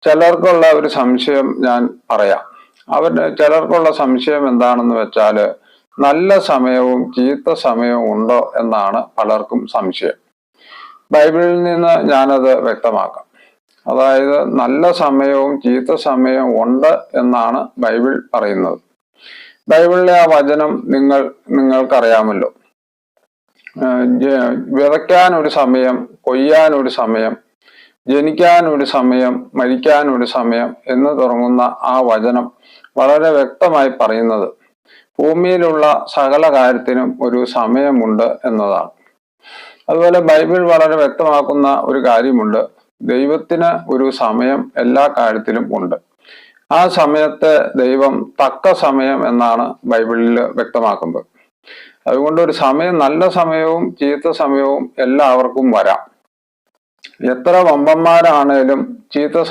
ചിലർക്കുള്ള ഒരു സംശയം ഞാൻ പറയാം. ചിലർക്കുള്ള സംശയം എന്താണെന്ന് വെച്ചാല് നല്ല സമയവും ചീത്ത സമയവും ഉണ്ടോ എന്നാണ് പലർക്കും സംശയം. ബൈബിളിൽ നിന്ന് ഞാനത് വ്യക്തമാക്കാം. അതായത് നല്ല സമയവും ചീത്ത സമയവും ഉണ്ട് എന്നാണ് ബൈബിൾ പറയുന്നത്. ബൈബിളിലെ ആ വചനം നിങ്ങൾക്കറിയാമല്ലോ. വിതയ്ക്കാൻ ഒരു സമയം, കൊയ്യാൻ ഒരു സമയം, ജനിക്കാൻ ഒരു സമയം, മരിക്കാൻ ഒരു സമയം എന്ന് തുടങ്ങുന്ന ആ വചനം വളരെ വ്യക്തമായി പറയുന്നത് ഭൂമിയിലുള്ള സകല കാര്യത്തിനും ഒരു സമയമുണ്ട് എന്നതാണ്. അതുപോലെ ബൈബിൾ വളരെ വ്യക്തമാക്കുന്ന ഒരു കാര്യമുണ്ട്. ദൈവത്തിന് ഒരു സമയം എല്ലാ കാര്യത്തിലും ഉണ്ട്. ആ സമയത്തെ ദൈവം തക്ക സമയം എന്നാണ് ബൈബിളിൽ വ്യക്തമാക്കുന്നത്. അതുകൊണ്ട് ഒരു സമയം, നല്ല സമയവും ചീത്ത സമയവും എല്ലാവർക്കും വരാം. എത്ര വമ്പന്മാരാണേലും ചീത്ത